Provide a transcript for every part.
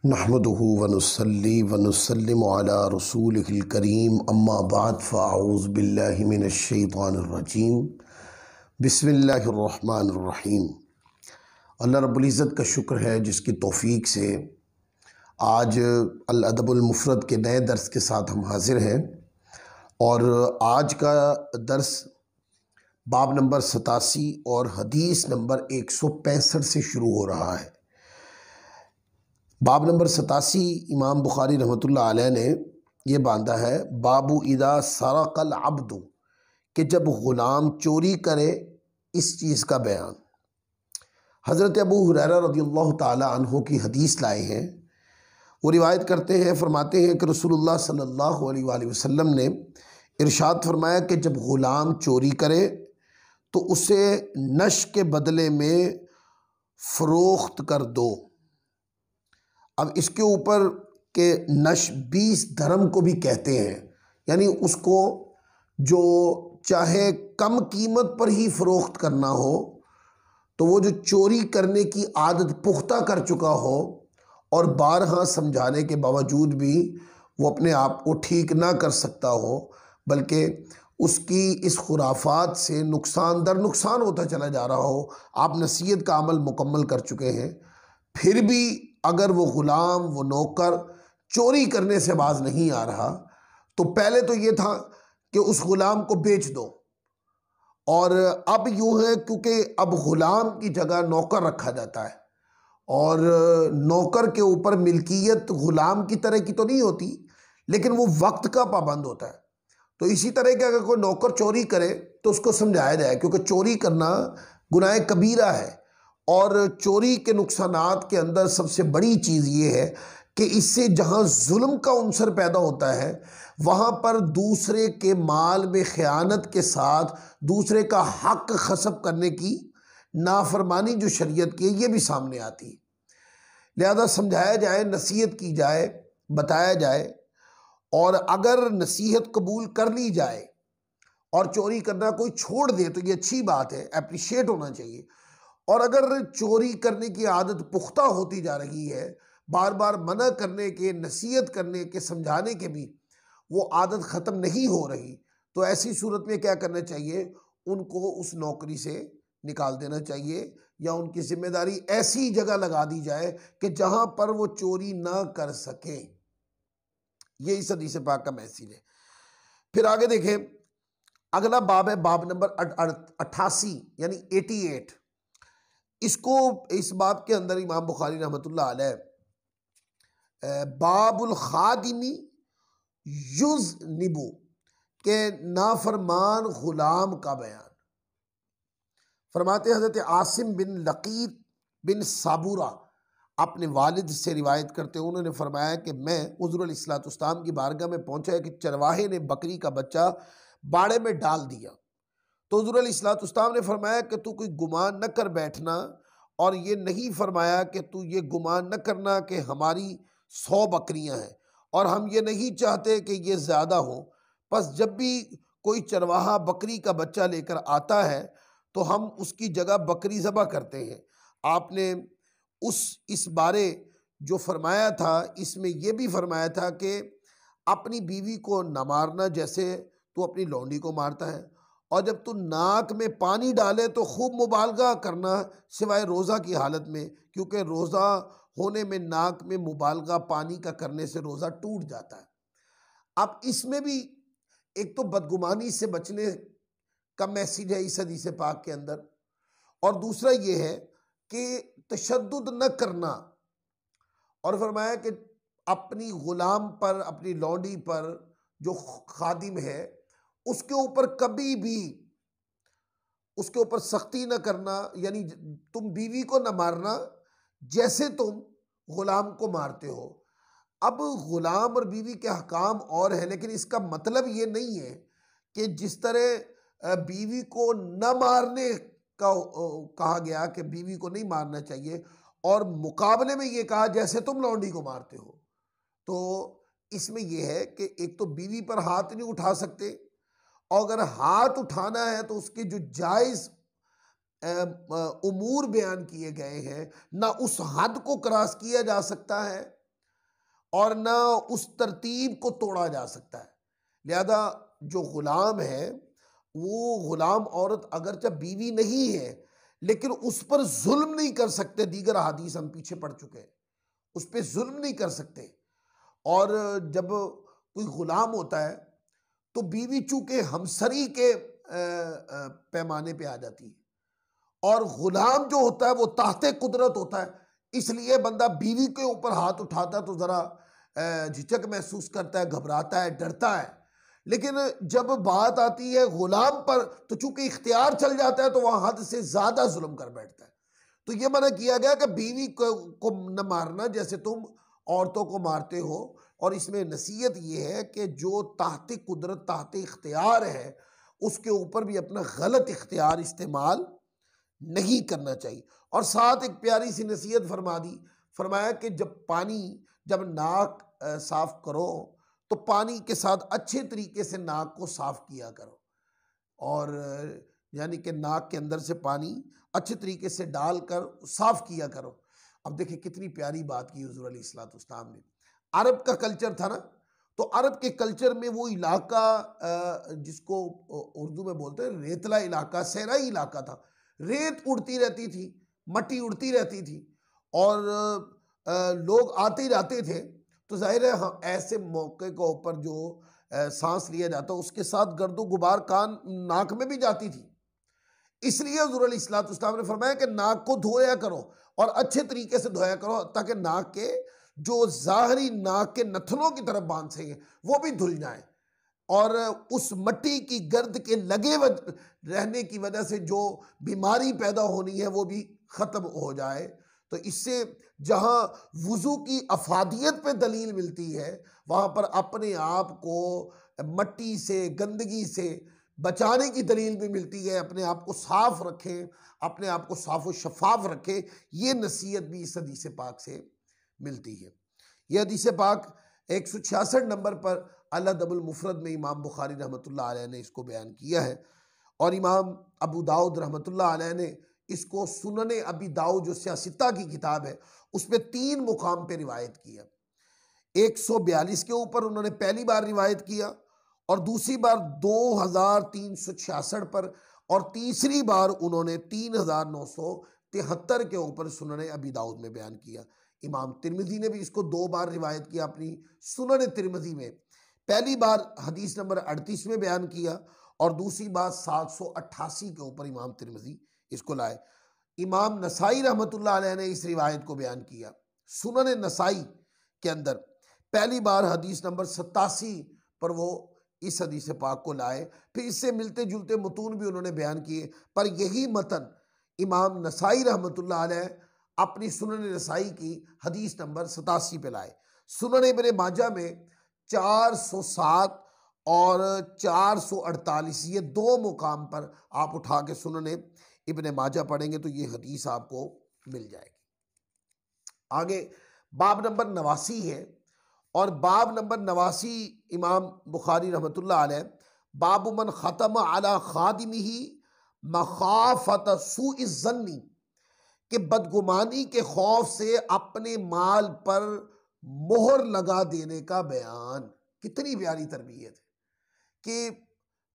नहमदुहु व नुसल्ली व नुसल्लिमु अला रसूलिहिल करीम अम्मा बाद फ़अऊज़ु बिल्लाहि मिनश शैतानिर रजीम बिस्मिल्लाहिर रहमानिर रहीम। अल्लाह रब्बुल इज़्ज़त का शुक्र है जिसकी तौफ़ीक से आज अल अदबुल मुफ़रद के नए दर्स के साथ हम हाज़िर हैं और आज का दर्स बाब नंबर 87 और हदीस नंबर 165 से शुरू हो रहा है। बाब नंबर 87 इमाम बुखारी रहमतुल्लाह अलैह ने ये बांधा है, बाबू इदा सरक़ल अब्दु, कि जब ग़ुलाम चोरी करे इस चीज़ का बयान। हज़रत अबू हुरैरा रज़ियल्लाहु ताला अन्हु की हदीस लाए हैं। वो रिवायत करते हैं, फरमाते हैं कि रसूलुल्लाह सल्लल्लाहु अलैहि वसल्लम ने इरशाद फरमाया कि जब ग़ुलाम चोरी करे तो उसे नश के बदले में फ़रोख्त कर दो। अब इसके ऊपर के नश 20 धर्म को भी कहते हैं, यानी उसको जो चाहे कम कीमत पर ही फ़रोख्त करना हो, तो वो जो चोरी करने की आदत पुख्ता कर चुका हो और बारहा समझाने के बावजूद भी वो अपने आप को ठीक ना कर सकता हो, बल्कि उसकी इस खुराफात से नुकसान दर नुकसान होता चला जा रहा हो, आप नसीहत का अमल मुकम्मल कर चुके हैं, फिर भी अगर वो ग़ुलाम वो नौकर चोरी करने से बाज नहीं आ रहा, तो पहले तो ये था कि उस ग़ुलाम को बेच दो, और अब यूँ है क्योंकि अब ग़ुलाम की जगह नौकर रखा जाता है और नौकर के ऊपर मिल्कियत ग़ुलाम की तरह की तो नहीं होती, लेकिन वो वक्त का पाबंद होता है। तो इसी तरह के अगर कोई नौकर चोरी करे तो उसको समझाया जाए, क्योंकि चोरी करना गुनाह कबीरा है और चोरी के नुकसानात के अंदर सबसे बड़ी चीज़ ये है कि इससे जहाँ जुल्म का उन्सर पैदा होता है वहाँ पर दूसरे के माल में ख़यानत के साथ दूसरे का हक ग़स्ब करने की नाफरमानी जो शरीयत की है ये भी सामने आती है। लिहाजा समझाया जाए, नसीहत की जाए, बताया जाए, और अगर नसीहत कबूल कर ली जाए और चोरी करना कोई छोड़ दे तो ये अच्छी बात है, अप्रिशिएट होना चाहिए। और अगर चोरी करने की आदत पुख्ता होती जा रही है, बार बार मना करने के, नसीहत करने के, समझाने के भी वो आदत ख़त्म नहीं हो रही, तो ऐसी सूरत में क्या करना चाहिए, उनको उस नौकरी से निकाल देना चाहिए या उनकी जिम्मेदारी ऐसी जगह लगा दी जाए कि जहाँ पर वो चोरी ना कर सके। ये इस हदीस पाक का मैसेज है। फिर आगे देखें, अगला बाब है बाब नंबर 88 यानी 88। इसको इस बाब के अंदर इमाम बुखारी रहमतुल्लाह अलैह बाबुल खादिमी युज़निबु के नाफरमान ग़ुलाम का बयान। फरमाते हज़रत आसिम बिन लकीत बिन साबूरा अपने वालिद से रिवायत करते हैं, उन्होंने फरमाया कि मैं हुज़ूर अलैहिस्सलाम की बारगाह में पहुंचा कि चरवाहे ने बकरी का बच्चा बाड़े में डाल दिया। तो हुज़ूर अलैहिस्सलाम ने फरमाया कि तू कोई गुमान न कर बैठना, और ये नहीं फरमाया कि तू ये गुमान न करना कि हमारी 100 बकरियां हैं और हम ये नहीं चाहते कि ये ज़्यादा हो, बस जब भी कोई चरवाहा बकरी का बच्चा लेकर आता है तो हम उसकी जगह बकरी ज़बह करते हैं। आपने इस बारे जो फरमाया था, इसमें यह भी फरमाया था कि अपनी बीवी को न मारना जैसे तू अपनी लौंडी को मारता है, और जब तू नाक में पानी डाले तो खूब मुबालगा करना, सिवाय रोज़ा की हालत में, क्योंकि रोज़ा होने में नाक में मुबालगा पानी का करने से रोज़ा टूट जाता है। अब इसमें भी एक तो बदगुमानी से बचने का मैसेज है इस हदीस पाक के अंदर, और दूसरा ये है कि तशद्दुद न करना, और फरमाया कि अपनी ग़ुलाम पर, अपनी लौंडी पर जो खादिम है उसके ऊपर कभी भी उसके ऊपर सख्ती न करना, यानी तुम बीवी को न मारना जैसे तुम ग़ुलाम को मारते हो। अब ग़ुलाम और बीवी के हकाम और है, लेकिन इसका मतलब ये नहीं है कि जिस तरह बीवी को न मारने का कहा गया कि बीवी को नहीं मारना चाहिए, और मुकाबले में ये कहा जैसे तुम लौंडी को मारते हो, तो इसमें यह है कि एक तो बीवी पर हाथ नहीं उठा सकते, और अगर हाथ उठाना है तो उसके जो जायज़ उमूर बयान किए गए हैं, ना उस हद को क्रॉस किया जा सकता है और ना उस तरतीब को तोड़ा जा सकता है। लिहाजा जो ग़ुलाम है वो ग़ुलाम औरत अगरचे बीवी नहीं है लेकिन उस पर जुल्म नहीं कर सकते। दीगर हदीस हम पीछे पढ़ चुके हैं, उस पर जुल्म नहीं कर सकते। और जब कोई ग़ुलाम होता है तो बीवी चूंकि हमसरी के पैमाने पे आ जाती है और ग़ुलाम जो होता है वो ताहते कुदरत होता है, इसलिए बंदा बीवी के ऊपर हाथ उठाता है तो ज़रा झिझक महसूस करता है, घबराता है, डरता है। लेकिन जब बात आती है ग़ुलाम पर तो चूंकि इख्तियार चल जाता है तो वह हद से ज़्यादा जुल्म कर बैठता है। तो ये मना किया गया कि बीवी को न मारना जैसे तुम औरतों को मारते हो। और इसमें नसीहत ये है कि जो ताहते कुदरत ताहते इख्तियार है उसके ऊपर भी अपना गलत इख्तियार इस्तेमाल नहीं करना चाहिए। और साथ एक प्यारी सी नसीहत फरमा दी, फरमाया कि जब नाक साफ करो तो पानी के साथ अच्छे तरीके से नाक को साफ किया करो। और यानी कि नाक के अंदर से पानी अच्छे तरीके से डालकर साफ किया करो। अब देखिए कितनी प्यारी बात की हुज़ूर अलैहिस्सलाम ने। अरब का कल्चर था ना, तो अरब के कल्चर में वो इलाका जिसको उर्दू में बोलते हैं रेतला इलाका, सहराई इलाका था। रेत उड़ती रहती थी, मट्टी उड़ती रहती थी और लोग आते जाते थे। तो जाहिर है हाँ, ऐसे मौके के ऊपर जो सांस लिया जाता उसके साथ गर्दो गुबार कान नाक में भी जाती थी। इसलिए हुज़ूर अलैहिस्सलाम ने फरमाया कि नाक को धोया करो और अच्छे तरीके से धोया करो ताकि नाक के जो ज़ाहरी नाक के नथनों की तरफ बांध सकें वो भी धुल जाएं और उस मट्टी की गर्द के लगे रहने की वजह से जो बीमारी पैदा होनी है वो भी ख़त्म हो जाए। तो इससे जहाँ वुज़ू की अफादियत पे दलील मिलती है वहाँ पर अपने आप को मट्टी से गंदगी से बचाने की दलील भी मिलती है। अपने आप को साफ़ रखें, अपने आप को साफ़ व शफ़ाफ़ रखें, ये नसीहत भी इस हदीस पाक से मिलती है। यह हदीस पाक 166 नंबर पर अल-अदबुल मुफ़रद में इमाम बुखारी रहमतुल्लाह अलैह ने इसको बयान किया है और इमाम अबू दाऊद रहमतुल्लाह अलैह ने इसको सुनने अबी दाऊद जो सियासिता की किताब है उसमें 3 मुकाम पे रिवायत किया। 142 के ऊपर उन्होंने पहली बार रिवायत किया और दूसरी बार 2366 पर और तीसरी बार उन्होंने 3973 के ऊपर सुनने अबी दाऊद में बयान किया। इमाम तिरमिज़ी ने भी इसको 2 बार रिवायत किया अपनी सुनन तिरमिज़ी में। पहली बार हदीस नंबर 38 में बयान किया और दूसरी बार 788 के ऊपर इमाम तिरमिज़ी इसको लाए। इमाम नसाई रहमतुल्लाह अलैह ने इस रिवायत को बयान किया सुनन नसाई के अंदर। पहली बार हदीस नंबर 87 पर वो इस हदीस पाक को लाए, फिर इससे मिलते जुलते मतून भी उन्होंने बयान किए, पर यही मतन इमाम नसाई रहमतुल्लाह अलैह अपनी सुनन नसाई की हदीस नंबर 87 पे लाए। सुनन इब्न माजा में 407 और 448 ये 2 मुकाम पर आप उठा के सुनन इब्न माजा पढ़ेंगे तो ये हदीस आपको मिल जाएगी। आगे बाब नंबर 89 है और बाब नंबर 89 इमाम बुखारी रहमतुल्लाह अलैह बाब मन ख़तम अला खादिमिही मखाफत सूइ ज़न्नी के बदगुमानी के खौफ से अपने माल पर मोहर लगा देने का बयान। कितनी प्यारी तरबियत है कि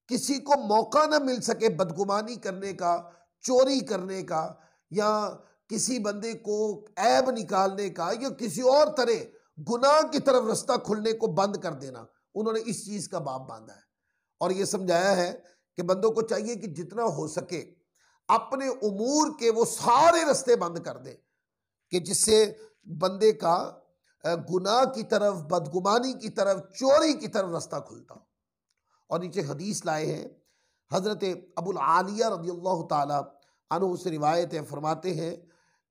किसी को मौका न मिल सके बदगुमानी करने का, चोरी करने का या किसी बंदे को ऐब निकालने का या किसी और तरह गुनाह की तरफ रास्ता खुलने को बंद कर देना। उन्होंने इस चीज़ का बाब बांधा है और ये समझाया है कि बंदों को चाहिए कि जितना हो सके अपने उमूर के वो सारे रास्ते बंद कर दे कि जिससे बंदे का गुनाह की तरफ, बदगुमानी की तरफ, चोरी की तरफ रास्ता खुलता हो। और नीचे हदीस लाए हैं हज़रत अबुल आलिया रज़ियल्लाहु ताला अन्हु से रिवायत है, फरमाते हैं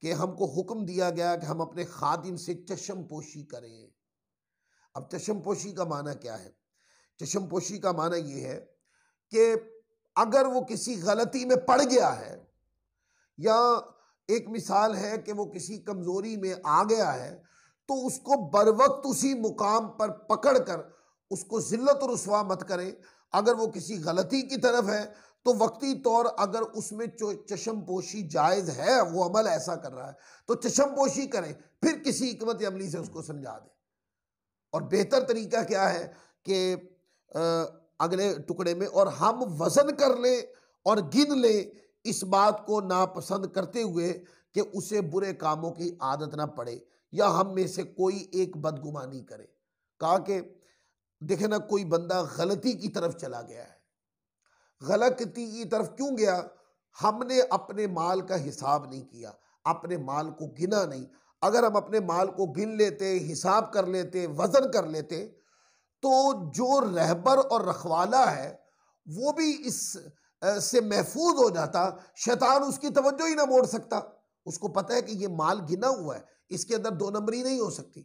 कि हमको हुक्म दिया गया कि हम अपने खादिम से चश्म पोशी करें। अब चश्म पोशी का माना क्या है? चश्म पोशी का माना ये है कि अगर वो किसी गलती में पड़ गया है या एक मिसाल है कि वो किसी कमज़ोरी में आ गया है तो उसको बर वक्त उसी मुकाम पर पकड़ कर उसको ज़िल्लत और रुसवा मत करें। अगर वो किसी गलती की तरफ है तो वक्ती तौर अगर उसमें चश्म पोशी जायज़ है, वो अमल ऐसा कर रहा है तो चश्म पोशी करें, फिर किसी हिकमत अमली से उसको समझा दें। और बेहतर तरीका क्या है कि अगले टुकड़े में और हम वजन कर ले और गिन ले, इस बात को नापसंद करते हुए कि उसे बुरे कामों की आदत ना पड़े या हम में से कोई एक बदगुमानी करे। कहा कि देखे ना, कोई बंदा गलती की तरफ चला गया है। गलती की तरफ क्यों गया? हमने अपने माल का हिसाब नहीं किया, अपने माल को गिना नहीं। अगर हम अपने माल को गिन लेते, हिसाब कर लेते, वजन कर लेते, तो जो रहबर और रखवाला है वो भी इस से महफूज हो जाता। शैतान उसकी तवज्जो ही ना मोड़ सकता। उसको पता है कि ये माल गिना हुआ है, इसके अंदर दो नंबरी नहीं हो सकती,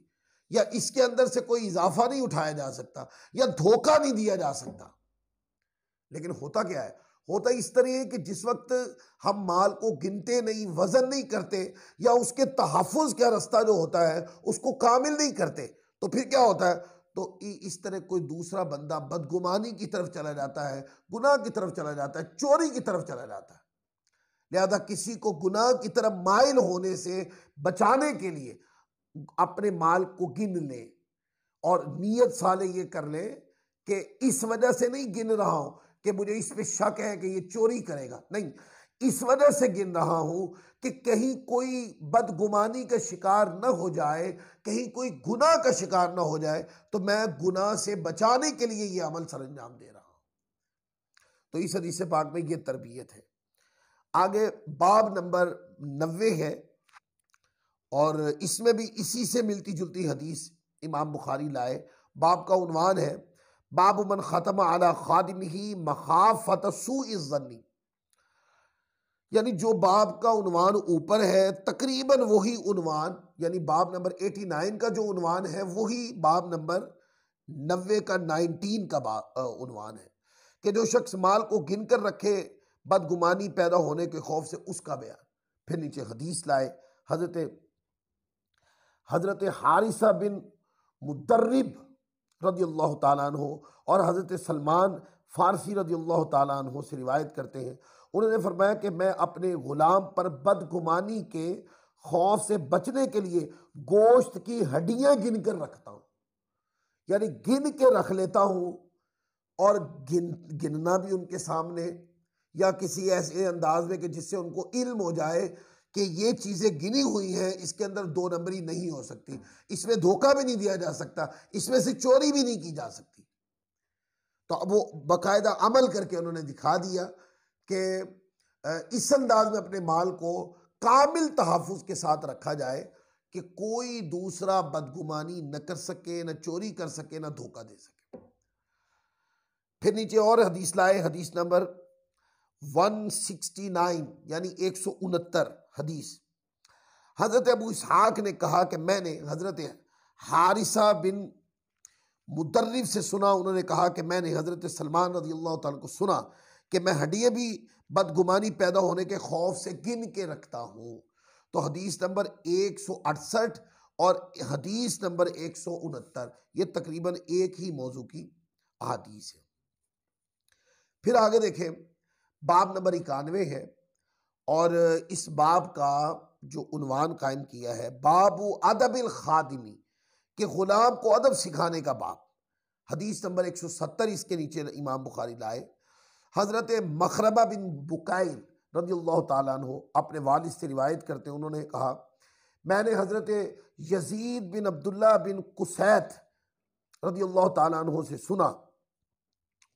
या इसके अंदर से कोई इजाफा नहीं उठाया जा सकता, या धोखा नहीं दिया जा सकता। लेकिन होता क्या है? होता इस तरह है कि जिस वक्त हम माल को गिनते नहीं, वजन नहीं करते, या उसके तहफ़्फ़ुज़ का रास्ता जो होता है उसको कामिल नहीं करते, तो फिर क्या होता है? तो इस तरह कोई दूसरा बंदा बदगुमानी की तरफ चला जाता है, गुनाह की तरफ चला जाता है, चोरी की तरफ चला जाता है। लिहाजा किसी को गुनाह की तरफ माइल होने से बचाने के लिए अपने माल को गिन ले और नीयत साले ये कर ले कि इस वजह से नहीं गिन रहा हूं कि मुझे इस पे शक है कि ये चोरी करेगा, नहीं, इस वजह से गिन रहा हूं कि कहीं कोई बदगुमानी का शिकार न हो जाए, कहीं कोई गुनाह का शिकार न हो जाए, तो मैं गुनाह से बचाने के लिए ये अमल सरंजाम दे रहा हूं। तो इस हदीस पाक में ये तरबियत है। आगे बाब नंबर 90 है और इसमें भी इसी से मिलती जुलती हदीस इमाम बुखारी लाए। बाब का उन्वान है बाबु मन ख़तम अला खादिमिही मखाफ़त सूइ ज़न्नी, यानी जो बाब का उन्वान ऊपर है तकरीबन वही उन्वान, यानी बाब नंबर 89 का जो उन्वान है वही बाब नंबर 90 का 19 का उन्वान है कि जो शख्स माल को गिन कर रखे बदगुमानी पैदा होने के खौफ से, उसका बयान। फिर नीचे हदीस लाए हजरत हारिसा बिन मुदर्रिब रदियल्लाहु ताला अन्हु और हजरत सलमान फारसी रदियल्लाहु ताला अन्हु से रिवायत करते हैं। उन्होंने फरमाया कि मैं अपने गुलाम पर बदगुमानी के खौफ से बचने के लिए गोश्त की हड्डियां गिन कर रखता हूँ, यानी गिन के रख लेता हूँ, और गिनना भी उनके सामने या किसी ऐसे अंदाज में कि जिससे उनको इल्म हो जाए कि ये चीज़ें गिनी हुई हैं, इसके अंदर दो नंबरी नहीं हो सकती, इसमें धोखा भी नहीं दिया जा सकता, इसमें से चोरी भी नहीं की जा सकती। तो अब वो बाकायदा अमल करके उन्होंने दिखा दिया कि इस अंदाज में अपने माल को कामिल तहफ़्फ़ुज़ के साथ रखा जाए कि कोई दूसरा बदगुमानी न कर सके, न चोरी कर सके, न धोखा दे सके। फिर नीचे और हदीस लाए, हदीस नंबर 169 यानी 169 हदीस। हजरत अबू इसहाक ने कहा कि मैंने हजरत हारिसा बिन मुदर्रिब से सुना, उन्होंने कहा कि मैंने हजरत सलमान रज़ियल्लाहु ताला को सुना कि मैं हड्डियाँ भी बदगुमानी पैदा होने के खौफ से गिन के रखता हूँ। तो हदीस नंबर 168 और हदीस नंबर 169 ये तकरीबन एक ही मौजू की हदीस है। फिर आगे देखें, बाब नंबर 91 है और इस बाब का जो उन्वान कायम किया है बाबू अदबिल खादिमी, कि गुलाम को अदब सिखाने का बाब। हदीस नंबर 170 इसके नीचे इमाम बुखारी लाए। हजरत मखरबा बिन बुकाइर रज़ियल्लाहु ताला अन्हु अपने वालिद से रिवायत करते हैं, उन्होंने कहा मैंने हजरत यजीद बिन अब्दुल्ला बिन कुसैत रज़ियल्लाहु ताला अन्हु से सुना,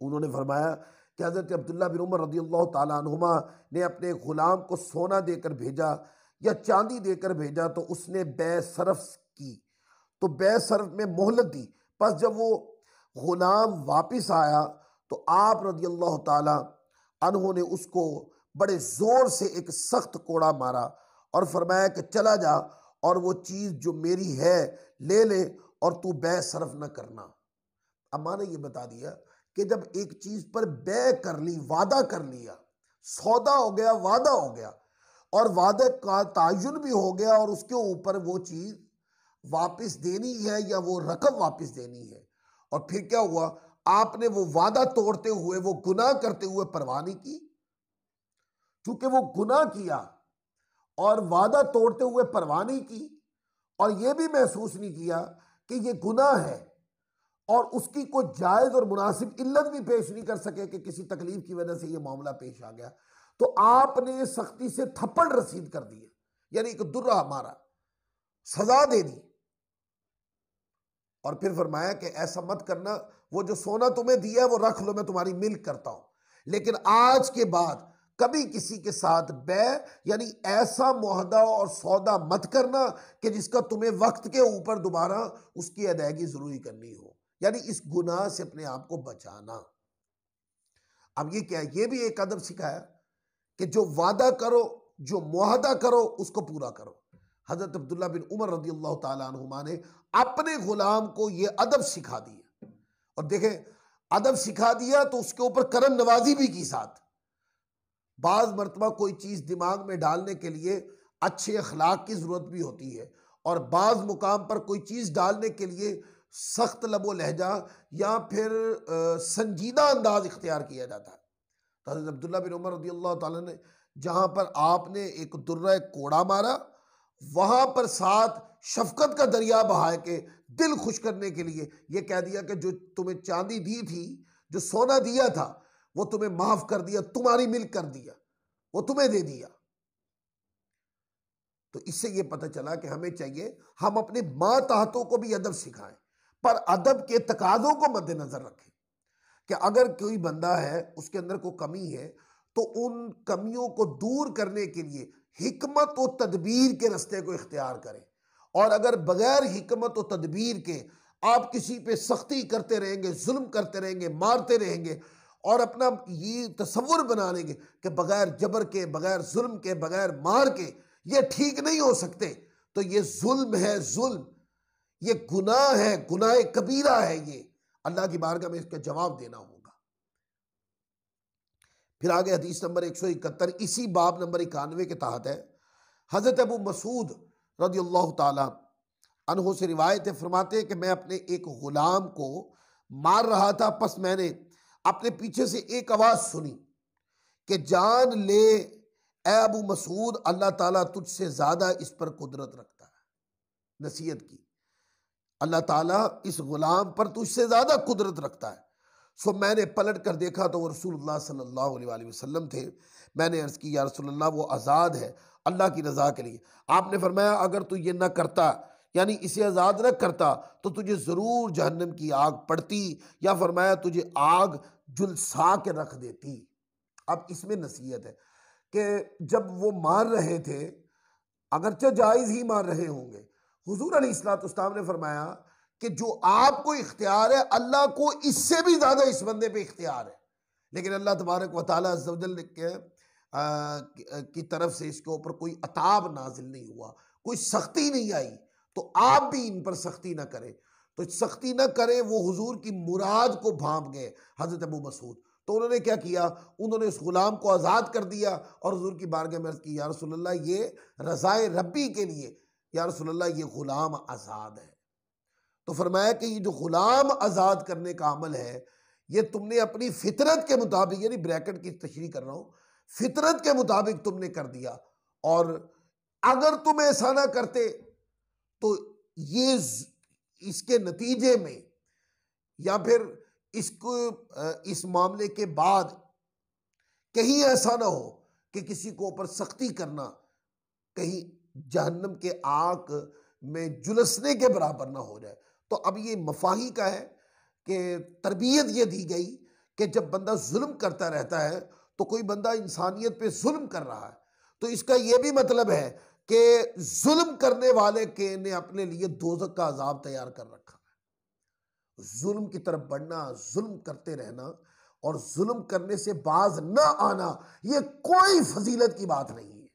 उन्होंने फरमाया कि हज़रत अब्दुल्ला बिन उमर रज़ियल्लाहु ताला अन्हुमा ने अपने ग़ुलाम को सोना देकर भेजा या चांदी देकर भेजा तो उसने बै सरफ की, तो बै सरफ में मोहलत दी। बस जब वो ग़ुलाम वापस आया तो आप रज़ियल्लाहु ताला अन्हु ने उसको बड़े ज़ोर से एक सख्त कोड़ा मारा और फरमाया कि चला जा और वो चीज़ जो मेरी है ले ले और तू बै सरफ न करना। अब माने ये बता दिया कि जब एक चीज पर बै कर ली, वादा कर लिया, सौदा हो गया, वादा हो गया और वादे का तायुन भी हो गया और उसके ऊपर वो चीज वापस देनी है या वो रकम वापस देनी है, और फिर क्या हुआ, आपने वो वादा तोड़ते हुए, वो गुनाह करते हुए परवाह नहीं की। चूंकि वो गुनाह किया और वादा तोड़ते हुए परवाह नहीं की और ये भी महसूस नहीं किया कि ये गुनाह है, और उसकी कोई जायज और मुनासिब इल्लत भी पेश नहीं कर सके कि किसी तकलीफ की वजह से यह मामला पेश आ गया, तो आपने सख्ती से थप्पड़ रसीद कर दिया, यानी एक दुर्रा मारा, सजा दे दी। और फिर फरमाया कि ऐसा मत करना, वो जो सोना तुम्हें दिया है वो रख लो, मैं तुम्हारी मिल्क करता हूं, लेकिन आज के बाद कभी किसी के साथ बै यानी ऐसा मुआहदा और सौदा मत करना कि जिसका तुम्हें वक्त के ऊपर दोबारा उसकी अदायगी जरूरी करनी हो, यानी इस गुनाह से अपने आप को बचाना। अब ये क्या है, ये भी एक अदब सिखाया कि जो वादा करो, जो मुआहदा करो, उसको पूरा करो। हजरत अब्दुल्ला बिन उमर रज़ी अल्लाह ताला अन्हुमा ने अपने गुलाम को यह अदब सिखा दिया, और देखें अदब सिखा दिया तो उसके ऊपर करम नवाजी भी की साथ। बाज मरतबा कोई चीज दिमाग में डालने के लिए अच्छे अखलाक की जरूरत भी होती है, और बाज मुकाम पर कोई चीज डालने के लिए सख्त लबो लहजा या फिर संजीदा अंदाज इख्तियार किया जाता है। तो हज़रत अब्दुल्ला बिन उमर रज़ी अल्लाह ताला ने जहां पर आपने एक दुर्रा कोड़ा मारा, वहां पर साथ शफकत का दरिया बहा के दिल खुश करने के लिए यह कह दिया कि जो तुम्हें चांदी दी थी, जो सोना दिया था, वो तुम्हें माफ कर दिया, तुम्हारी मिल्क कर दिया, वो तुम्हें दे दिया। तो इससे यह पता चला कि हमें चाहिए हम अपने मातहतों को भी अदब सिखाएं, पर अदब के तकाजों को मद्देनजर रखें कि अगर कोई बंदा है उसके अंदर कोई कमी है तो उन कमियों को दूर करने के लिए हिकमत और तदबीर के रास्ते को इख्तियार करें। और अगर बगैर हिकमत और तदबीर के आप किसी पे सख्ती करते रहेंगे, जुल्म करते रहेंगे, मारते रहेंगे, और अपना ये तसव्वुर बना लेंगे कि बगैर जबर के, बगैर जुल्म के, बगैर मार के ये ठीक नहीं हो सकते, तो ये जुल्म है, जुल्म, ये गुनाह है, गुनाह कबीरा है, ये अल्लाह की बारगाह में इसका जवाब देना होगा। फिर आगे हदीस नंबर 171 इसी बाब नंबर 91 के तहत है। हजरत अबू मसूद रज़ी अल्लाह ताला अन्हु से रिवायत है, फरमाते हैं कि मैं अपने एक गुलाम को मार रहा था, पस मैंने अपने पीछे से एक आवाज सुनी कि जान ले ए अबू मसूद, अल्लाह ताला तुझसे ज्यादा इस पर कुदरत रखता है। नसीहत की, अल्लाह ताला इस गुलाम पर तुझसे ज्यादा कुदरत रखता है। सो मैंने पलट कर देखा तो वो रसूलुल्लाह सल्लल्लाहु अलैहि वसल्लम थे। मैंने अर्ज की, या रसूलल्लाह वो आज़ाद है अल्लाह की रज़ा के लिए। आपने फरमाया अगर तू ये ना करता, यानी इसे आज़ाद न करता, तो तुझे ज़रूर जहन्नम की आग पड़ती, या फरमाया तुझे आग जुलसा के रख देती। अब इसमें नसीहत है कि जब वो मार रहे थे, अगरचे जायज़ ही मार रहे होंगे, हुजूर अलैहिस्सलाम ने फरमाया कि जो आपको इख्तियार है, अल्लाह को इससे भी ज्यादा इस बंदे पे इख्तियार है, लेकिन अल्लाह तबारक व तआला अज़्ज़ व जल की तरफ से इसके ऊपर कोई अताब नाजिल नहीं हुआ, कोई सख्ती नहीं आई, तो आप भी इन पर सख्ती ना करें। तो सख्ती ना करें, वो हुजूर की मुराद को भांप गए हजरत अबू मसूद। तो उन्होंने क्या किया, उन्होंने उस गुलाम को आज़ाद कर दिया और हुजूर की बारगाह में अर्ज़ की, या रसूलल्लाह ये रज़ाए रब्बी के लिए, या रसूलल्लाह ये गुलाम आज़ाद है। तो फरमाया कि ये जो गुलाम आज़ाद करने का अमल है, ये तुमने अपनी फितरत के मुताबिक, यानी ब्रैकेट की तशरीह कर रहा हूं, फितरत के मुताबिक तुमने कर दिया, और अगर तुम ऐसा ना करते तो ये इसके नतीजे में, या फिर इसको इस मामले के बाद कहीं ऐसा ना हो कि किसी को ऊपर सख्ती करना कहीं जहन्नम के आग में जुलसने के बराबर ना हो जाए। तो अब ये मफाही का है कि तरबियत ये दी गई कि जब बंदा जुल्म करता रहता है तो कोई बंदा इंसानियत पे जुल्म कर रहा है, तो इसका ये भी मतलब है कि जुल्म करने वाले के ने अपने लिए दोज़ख का अजाब तैयार कर रखा है। जुल्म की तरफ बढ़ना, जुल्म करते रहना और जुल्म करने से बाज न आना, ये कोई फजीलत की बात नहीं है।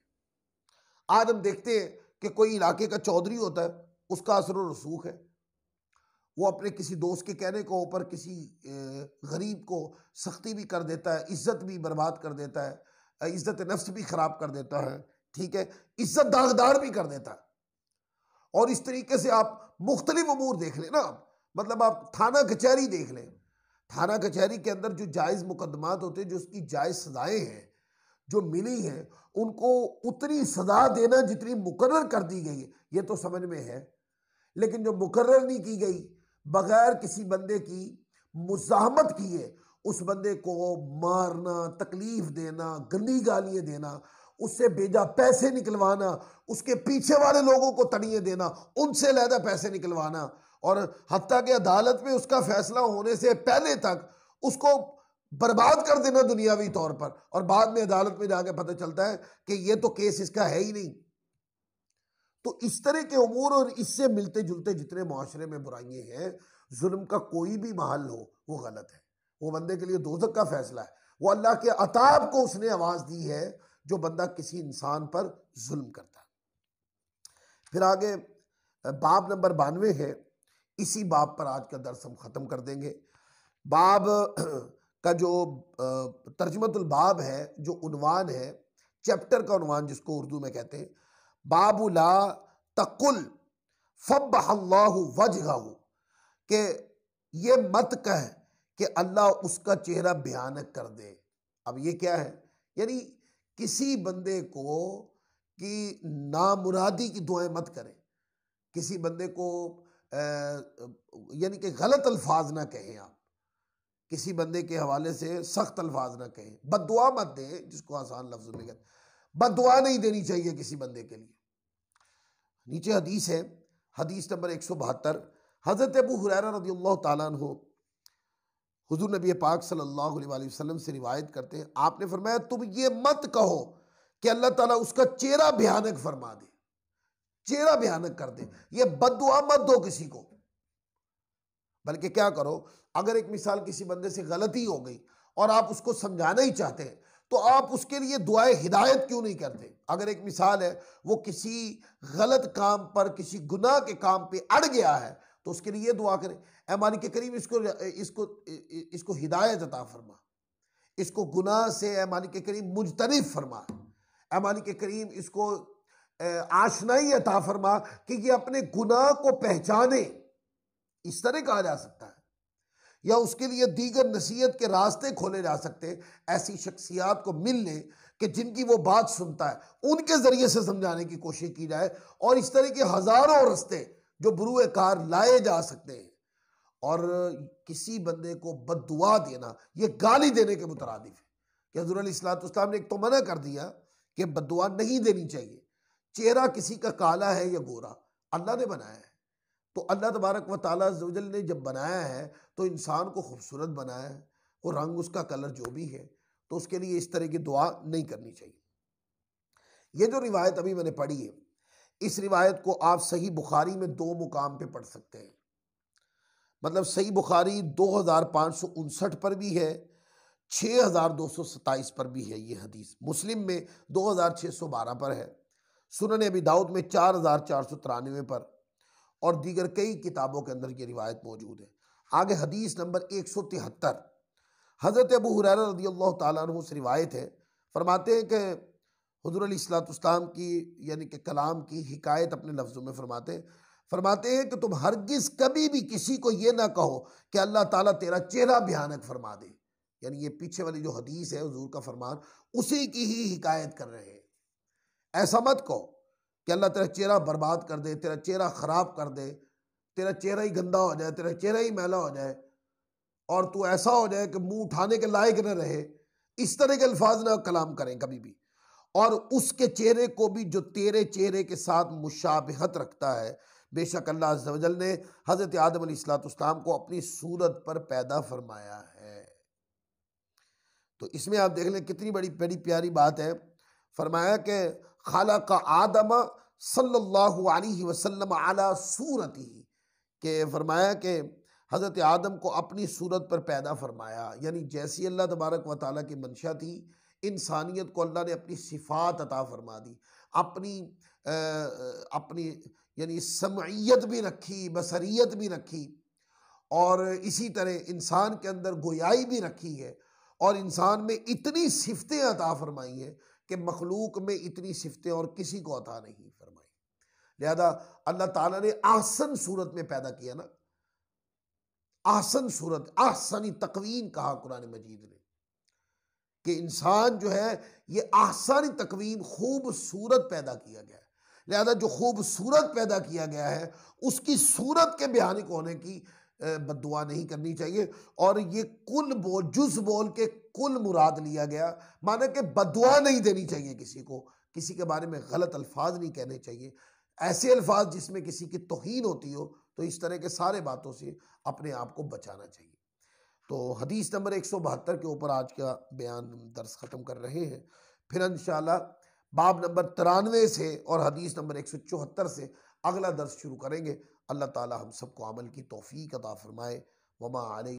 आज हम देखते हैं कि कोई इलाके का चौधरी होता है, उसका असर और रसूख है, वो अपने किसी दोस्त के कहने के ऊपर किसी गरीब को सख्ती भी कर देता है, इज्जत भी बर्बाद कर देता है, इज्जत नफ्स भी खराब कर देता है, ठीक है, इज्जत दागदार भी कर देता है। और इस तरीके से आप मुख्तलिफ अमूर देख लें ना, मतलब आप थाना कचहरी देख लें, थाना कचहरी के अंदर जो जायज़ मुकदमात होते हैं, जो उसकी जायज़ सजाएं हैं जो मिली हैं, उनको उतनी सजा देना जितनी मुकर्रर कर दी गई है, ये तो समझ में है। लेकिन जो मुकर्रर नहीं की गई, बगैर किसी बंदे की मुज़ाहमत किए उस बंदे को मारना, तकलीफ देना, गंदी गालियां देना, उससे बेजा पैसे निकलवाना, उसके पीछे वाले लोगों को तड़िए देना, उनसे ज़्यादा पैसे निकलवाना, और हत्ता कि अदालत में उसका फैसला होने से पहले तक उसको बर्बाद कर देना दुनियावी तौर पर, और बाद में अदालत में जाके पता चलता है कि ये तो केस इसका है ही नहीं। तो इस तरह के उमूर और इससे मिलते जुलते जितने माशरे में बुराइयां हैं, जुल्म का कोई भी महल हो वो गलत है, वो बंदे के लिए दोज़ख का फैसला है। वो अल्लाह के अताब को उसने आवाज़ दी है जो बंदा किसी इंसान पर जुल्म करता है। फिर आगे बाब नंबर 92 है, इसी बाब पर आज का दर्स हम ख़त्म कर देंगे। बाब का जो तर्जुमतुल बाब है, जो उन्वान है, चैप्टर का उन्वान जिसको उर्दू में कहते हैं, बाबु ला तकुल फब्बहल्लाहु वजहहु, कि ये मत कह कि अल्लाह उसका चेहरा भयानक कर दे। अब ये क्या है? यानी किसी बंदे को कि नामुरादी की दुआएं मत करें, किसी बंदे को यानी कि गलत अल्फाज ना कहें, आप किसी बंदे के हवाले से सख्त अल्फाज ना कहें, बद्दुआ मत दें, जिसको आसान लफ्ज़ में कहते, बद्दुआ नहीं देनी चाहिए किसी बंदे के लिए। नीचे हदीस है, हदीस नंबर 172, हज़रत अबू हुरैरा रज़ियल्लाहु ताला अन्हु हुज़ूर नबी पाक सल्लल्लाहु अलैहि वसल्लम से रिवायत करते हैं, आपने फरमाया तुम ये मत कहो कि अल्लाह ताला उसका चेहरा भयानक फरमा दे, चेहरा भयानक कर दे, ये बद्दुआ मत दो किसी को। बल्कि क्या करो, अगर एक मिसाल किसी बंदे से गलती हो गई और आप उसको समझाना ही चाहते हैं तो आप उसके लिए दुआए हिदायत क्यों नहीं करते? अगर एक मिसाल है वो किसी गलत काम पर, किसी गुनाह के काम पे अड़ गया है तो उसके लिए दुआ करें, ऐ मालिक करीम इसको हिदायत अता फरमा, इसको गुनाह से ऐ मालिक करीम मुजतनिब फरमा, ऐ मालिक करीम इसको आशनाई अता फरमा कि ये अपने गुनाह को पहचाने, इस तरह कहा जा सकता है। या उसके लिए दीगर नसीहत के रास्ते खोले जा सकते हैं, ऐसी शख्सियात को मिल ले कि जिनकी वो बात सुनता है, उनके जरिए से समझाने की कोशिश की जाए, और इस तरह के हजारों रास्ते जो बुरुए कार लाए जा सकते हैं। और किसी बंदे को बद्दुआ देना ये गाली देने के मुतरादिफ है कि हुज़ूर अलैहिस्सलाम ने एक तो मना कर दिया कि बद्दुआ नहीं देनी चाहिए। चेहरा किसी का काला है या गोरा, अल्लाह ने बनाया है, तो अल्लाह तबारक व तआला अज़्ज़वजल ने जब बनाया है तो इंसान को खूबसूरत बनाया है, वो रंग उसका कलर जो भी है, तो उसके लिए इस तरह की दुआ नहीं करनी चाहिए। ये जो रिवायत अभी मैंने पढ़ी है, इस रिवायत को आप सही बुखारी में 2 मुकाम पे पढ़ सकते हैं। मतलब सही बुखारी 2559 पर भी है, 6227 पर भी है ये हदीस, मुस्लिम में 2612 पर है, सुनन अबी दाऊद में 4493 पर, और दीगर कई किताबों के अंदर ये रिवायत मौजूद है। आगे हदीस नंबर 173, हज़रत अबू हुरैरा रज़ियल्लाहु ताला अन्हु से रिवायत है, फरमाते हैं कि हुज़ूर अलैहिस्सलाम की यानी कि कलाम की हिकायत अपने लफ्ज़ों में फरमाते हैं कि तुम हरगिज़ कभी भी किसी को ये ना कहो कि अल्लाह ताला तेरा चेहरा भयानक फरमा दे। यानी ये पीछे वाली जो हदीस है हुज़ूर का फरमान, उसी की ही हिकायत कर रहे हैं। ऐसा मत कहो कि अल्लाह तेरा चेहरा बर्बाद कर दे, तेरा चेहरा ख़राब कर दे, तेरा चेहरा ही गंदा हो जाए, तेरा चेहरा ही मैला हो जाए, और तू ऐसा हो जाए कि मुंह उठाने के लायक न रहे। इस तरह के अल्फाज ना कलाम करें कभी भी। और उसके चेहरे को भी जो तेरे चेहरे के साथ मुशाबहत रखता है, बेशक अल्लाह अज़्ज़ व जल ने हज़रत आदम अलैहिस्सलाम को अपनी सूरत पर पैदा फरमाया है। तो इसमें आप देख लें कितनी बड़ी बड़ी प्यारी बात है। फरमाया कि खालक़ आदम सल्लल्लाहु अलैहि वसल्लम अला सूरतिही, के फरमाया कि हज़रत आदम को अपनी सूरत पर पैदा फरमाया, यानी जैसी अल्लाह तबारक व तआला की मंशा थी, इंसानियत को अल्लाह ने अपनी सिफ़ात अता फरमा दी, अपनी यानी समईयत भी रखी, बसरियत भी रखी, और इसी तरह इंसान के अंदर गोयाई भी रखी है, और इंसान में इतनी सिफ़तें अता फरमाई हैं कि मखलूक में इतनी सिफ़तें और किसी को अता नहीं फरमाई। लिहाजा अल्लाह ताला ने आसन सूरत में पैदा किया ना, आसन सूरत, आसनी तकवीन कहा कुरान मजीद ने कि इंसान जो है ये आसानी तकवीन खूबसूरत पैदा किया गया है। लिहाजा जो खूबसूरत पैदा किया गया है उसकी सूरत के बयानिक होने की बद्दुआ नहीं करनी चाहिए। और ये कुल बोल जुज बोल के कुल मुराद लिया गया, माना कि बद्दुआ नहीं देनी चाहिए किसी को, किसी के बारे में गलत अल्फाज नहीं कहने चाहिए, ऐसे अल्फाज जिसमें किसी की तौहीन होती हो, तो इस तरह के सारे बातों से अपने आप को बचाना चाहिए। तो हदीस नंबर 172 के ऊपर आज का बयान दर्स ख़त्म कर रहे हैं। फिर इंशाअल्लाह बाब नंबर 93 से और हदीस नंबर 174 से अगला दर्स शुरू करेंगे। अल्लाह ताला हम सबको अमल की तौफीक अता फरमाए। वमा अलैना